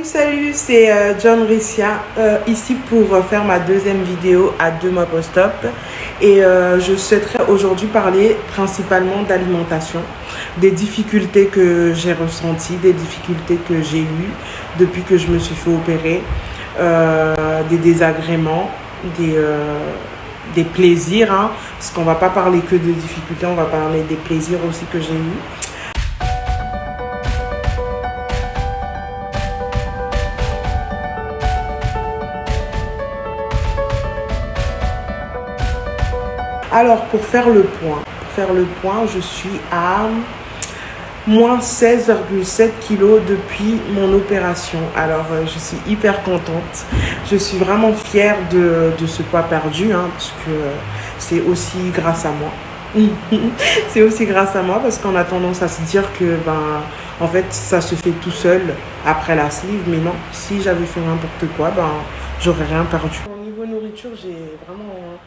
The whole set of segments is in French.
Salut, c'est John Rissia, ici pour faire ma deuxième vidéo à 2 mois post-op. Et je souhaiterais aujourd'hui parler principalement d'alimentation, des difficultés que j'ai ressenties, des difficultés que j'ai eues depuis que je me suis fait opérer, des désagréments, des plaisirs, hein, parce qu'on va pas parler que de difficultés, on va parler des plaisirs aussi que j'ai eus. Alors, pour faire le point, je suis à moins 16,7 kilos depuis mon opération. Alors, je suis hyper contente. Je suis vraiment fière de ce poids perdu, hein, parce que c'est aussi grâce à moi. C'est aussi grâce à moi parce qu'on a tendance à se dire que en fait ça se fait tout seul après la sleeve, mais non, si j'avais fait n'importe quoi, j'aurais rien perdu. Au niveau nourriture, j'ai vraiment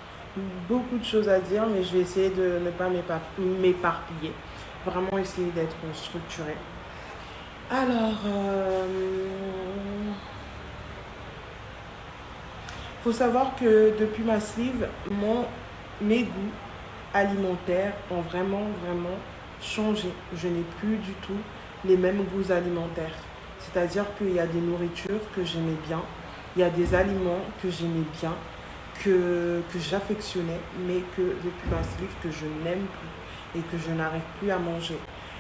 beaucoup de choses à dire, mais je vais essayer de ne pas m'éparpiller, vraiment essayer d'être structurée. Alors, faut savoir que depuis ma sleeve, mes goûts alimentaires ont vraiment changé. Je n'ai plus du tout les mêmes goûts alimentaires. C'est-à-dire qu'il y a des nourritures que j'aimais bien, il y a des aliments que j'aimais bien, que j'affectionnais, mais que depuis ma sleeve, que je n'aime plus et que je n'arrive plus à manger.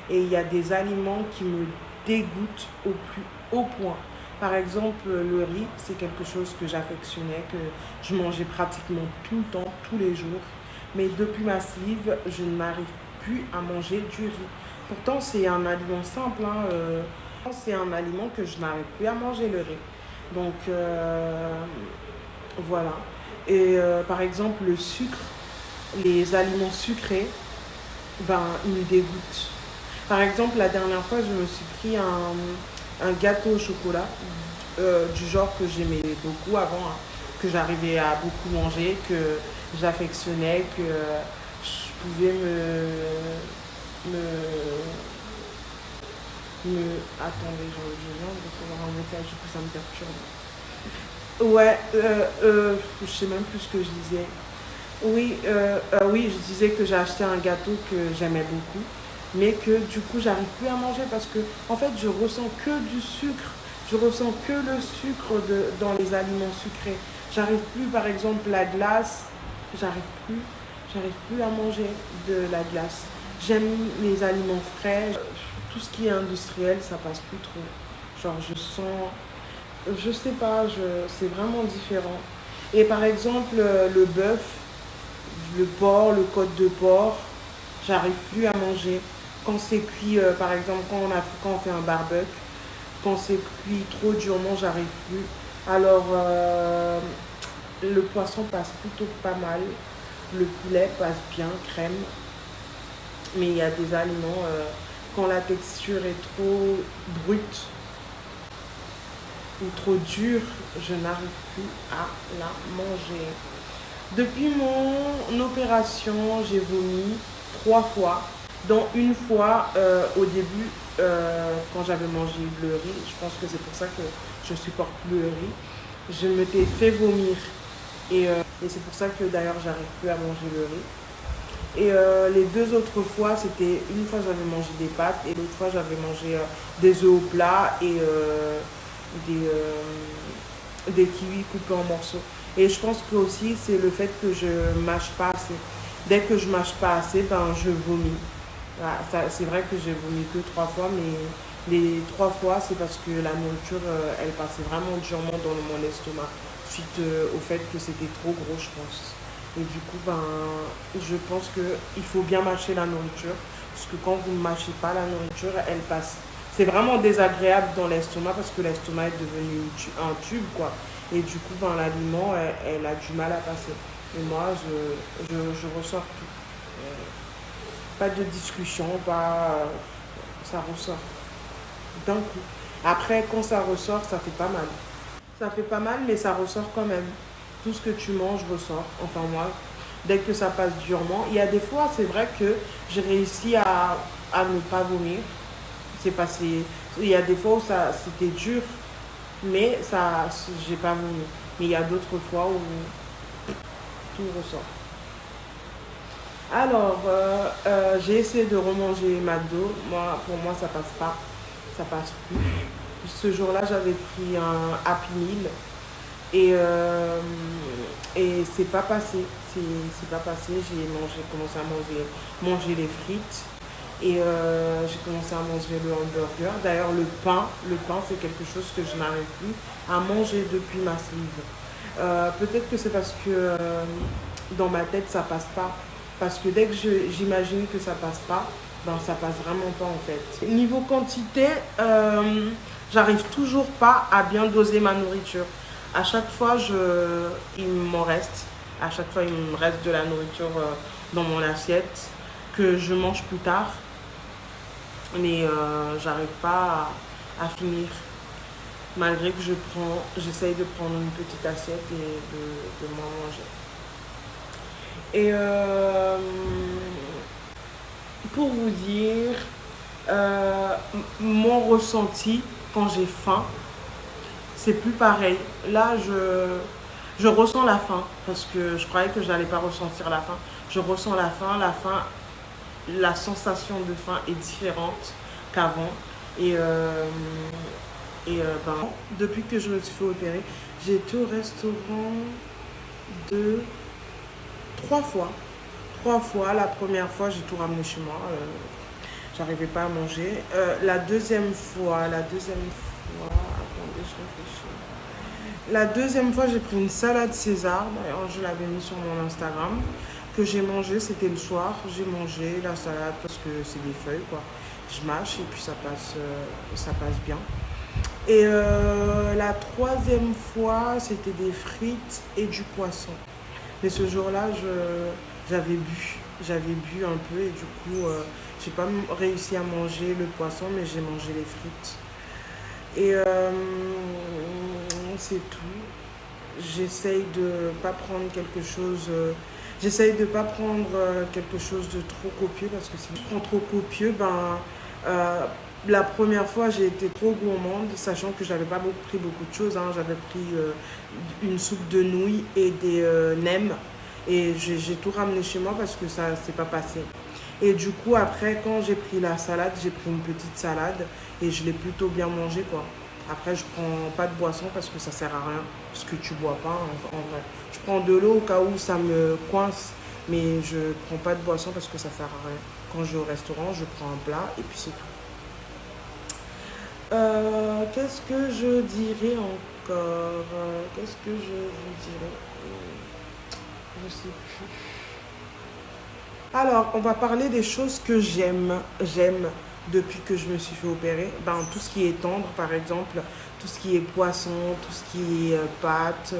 Et il y a des aliments qui me dégoûtent au plus haut point. Par exemple, le riz, c'est quelque chose que j'affectionnais, que je mangeais pratiquement tout le temps, tous les jours. Mais depuis ma sleeve, je n'arrive plus à manger du riz. Pourtant, c'est un aliment simple, hein, c'est un aliment que je n'arrive plus à manger, le riz. Donc, voilà. Et par exemple, le sucre, les aliments sucrés, ils me dégoûtent. Par exemple, la dernière fois, je me suis pris un gâteau au chocolat du genre que j'aimais beaucoup avant, hein, que j'arrivais à beaucoup manger, que j'affectionnais, que je pouvais Attendez, je viens de recevoir un message, du coup ça me perturbe. Ouais, je sais même plus ce que je disais. Oui, je disais que j'ai acheté un gâteau que j'aimais beaucoup, mais que du coup j'arrive plus à manger parce que en fait je ressens que du sucre, je ressens que le sucre dans les aliments sucrés. J'arrive plus, par exemple la glace, j'arrive plus à manger de la glace. J'aime les aliments frais, tout ce qui est industriel ça passe plus trop. Genre je sais pas, c'est vraiment différent. Et par exemple, le bœuf, le porc, le côte de porc, j'arrive plus à manger. Quand c'est cuit, par exemple, quand on fait un barbecue, quand c'est cuit trop durement, j'arrive plus. Alors, le poisson passe plutôt pas mal. Le poulet passe bien, crème. Mais il y a des aliments, quand la texture est trop brute, ou trop dure, je n'arrive plus à la manger. Depuis mon opération, j'ai vomi 3 fois, dont une fois au début, quand j'avais mangé le riz. Je pense que c'est pour ça que je supporte plus le riz. Je m'étais fait vomir et c'est pour ça que d'ailleurs j'arrive plus à manger le riz. Et les 2 autres fois, c'était une fois j'avais mangé des pâtes et l'autre fois j'avais mangé des œufs au plat et des kiwis coupés en morceaux. Et je pense que aussi c'est le fait que je mâche pas assez. Dès que je mâche pas assez, je vomis. Voilà, c'est vrai que j'ai vomi que 3 fois, mais les 3 fois c'est parce que la nourriture elle passait vraiment durement dans mon estomac suite au fait que c'était trop gros, je pense. Et du coup, je pense qu'il faut bien mâcher la nourriture, parce que quand vous ne mâchez pas la nourriture, elle passe. C'est vraiment désagréable dans l'estomac parce que l'estomac est devenu un tube, quoi. Et du coup, l'aliment, elle a du mal à passer. Et moi, je ressors tout. Pas de discussion, ça ressort d'un coup. Après, quand ça ressort, ça fait pas mal. Ça fait pas mal, mais ça ressort quand même. Tout ce que tu manges ressort. Enfin, moi, dès que ça passe durement. Il y a des fois, c'est vrai que j'ai réussi à ne pas vomir. C'est passé. Il y a des fois où c'était dur mais ça, j'ai pas vomi. Mais il y a d'autres fois où tout ressort. Alors, j'ai essayé de remanger McDo. Pour moi, ça passe pas. Ça passe plus. Ce jour-là, j'avais pris un Happy Meal et c'est pas passé. C'est pas passé. J'ai commencé à manger les frites et j'ai commencé à manger le hamburger. D'ailleurs, le pain, c'est quelque chose que je n'arrive plus à manger depuis ma sleeve. Peut-être que c'est parce que dans ma tête, ça passe pas. Parce que dès que j'imagine que ça passe pas, ben ça passe vraiment pas en fait. Niveau quantité, j'arrive toujours pas à bien doser ma nourriture. À chaque fois, il m'en reste. À chaque fois, il me reste de la nourriture dans mon assiette que je mange plus tard. Mais j'arrive pas à finir. Malgré que j'essaye de prendre une petite assiette et de m'en manger. Et pour vous dire, mon ressenti quand j'ai faim, c'est plus pareil. Là, je ressens la faim parce que je croyais que je n'allais pas ressentir la faim. Je ressens la faim. La sensation de faim est différente qu'avant. Et ben, depuis que je me suis fait opérer, j'ai été au restaurant 3 fois. 3 fois. La première fois, j'ai tout ramené chez moi. J'arrivais pas à manger. La deuxième fois, attendez, je réfléchis. La deuxième fois, j'ai pris une salade César. D'ailleurs, je l'avais mis sur mon Instagram. Que j'ai mangé, c'était le soir. J'ai mangé la salade parce que c'est des feuilles, quoi. Je mâche et puis ça passe bien. Et la troisième fois, c'était des frites et du poisson. Mais ce jour-là, j'avais bu un peu et du coup, j'ai pas réussi à manger le poisson, mais j'ai mangé les frites. Et c'est tout. J'essaye de pas prendre quelque chose. J'essaye de pas prendre quelque chose de trop copieux parce que si je prends trop copieux, la première fois j'ai été trop gourmande, sachant que j'avais pas pris beaucoup de choses. Hein. J'avais pris une soupe de nouilles et des nems. Et j'ai tout ramené chez moi parce que ça s'est pas passé. Et du coup, après, quand j'ai pris la salade, j'ai pris une petite salade et je l'ai plutôt bien mangée, quoi. Après, je prends pas de boisson parce que ça sert à rien, parce que tu bois pas en vrai. Je prends de l'eau au cas où ça me coince, mais je prends pas de boisson parce que ça sert à rien. Quand je vais au restaurant, je prends un plat et puis c'est tout. Qu'est-ce que je dirais encore? Qu'est-ce que je vous dirais? Je sais plus. Alors, on va parler des choses que j'aime depuis que je me suis fait opérer. Tout ce qui est tendre, par exemple, tout ce qui est poisson, tout ce qui est pâtes,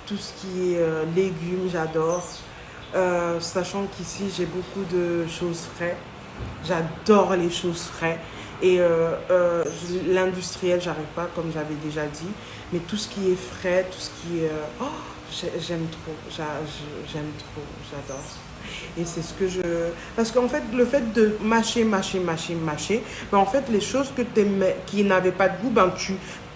tout ce qui est légumes, j'adore. Sachant qu'ici, j'ai beaucoup de choses frais. J'adore les choses frais. Et l'industriel, j'arrive pas, comme j'avais déjà dit. Mais tout ce qui est frais, tout ce qui est... j'aime trop. J'aime trop. J'adore. Et c'est ce que je... Parce qu'en fait, le fait de mâcher, en fait, les choses qui n'avaient pas de goût,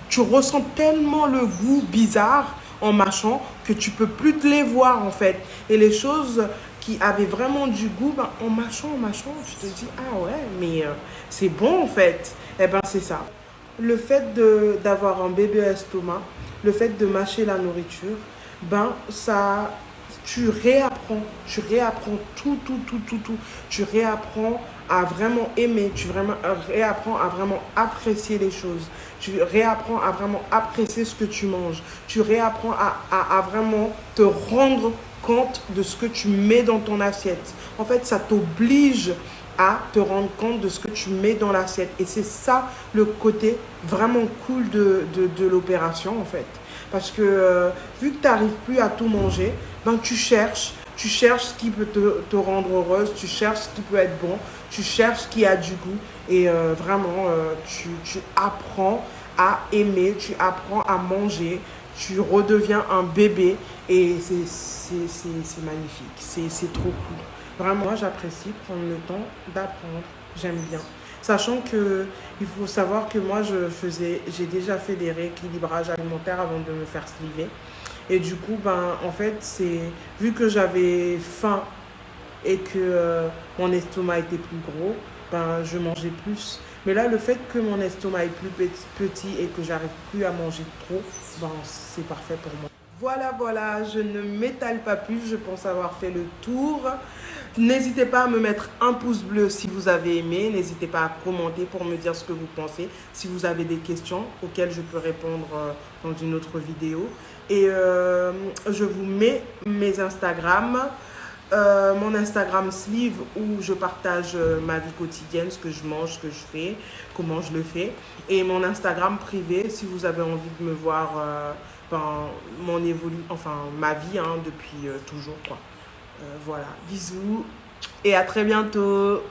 tu ressens tellement le goût bizarre en mâchant que tu peux plus te les voir, en fait. Et les choses qui avaient vraiment du goût, en mâchant, tu te dis, ah ouais, mais c'est bon, en fait. C'est ça. Le fait d'avoir un bébé à estomac, le fait de mâcher la nourriture, ça... Tu réapprends tout. Tu réapprends à vraiment aimer, réapprends à vraiment apprécier les choses. Tu réapprends à vraiment apprécier ce que tu manges. Tu réapprends à vraiment te rendre compte de ce que tu mets dans ton assiette. En fait, ça t'oblige à te rendre compte de ce que tu mets dans l'assiette. Et c'est ça le côté vraiment cool de l'opération, en fait. Parce que vu que tu n'arrives plus à tout manger, tu cherches ce qui peut te rendre heureuse, tu cherches ce qui peut être bon, tu cherches ce qui a du goût. Et vraiment, tu apprends à aimer, tu apprends à manger, tu redeviens un bébé. Et c'est magnifique, c'est trop cool. Vraiment, moi, j'apprécie prendre le temps d'apprendre. J'aime bien. Sachant que il faut savoir que moi, j'ai déjà fait des rééquilibrages alimentaires avant de me faire sliver. Et du coup, ben, en fait, vu que j'avais faim et que mon estomac était plus gros, ben, je mangeais plus. Mais là, le fait que mon estomac est plus petit et que j'arrive plus à manger trop, ben, c'est parfait pour moi. Voilà, je ne m'étale pas plus, je pense avoir fait le tour. N'hésitez pas à me mettre un pouce bleu si vous avez aimé, n'hésitez pas à commenter pour me dire ce que vous pensez, si vous avez des questions auxquelles je peux répondre dans une autre vidéo. Et je vous mets mes Instagram, mon Instagram Sleeve où je partage ma vie quotidienne, ce que je mange, ce que je fais, comment je le fais. Et mon Instagram privé si vous avez envie de me voir ben, ma vie hein, depuis toujours quoi. Voilà, bisous et à très bientôt.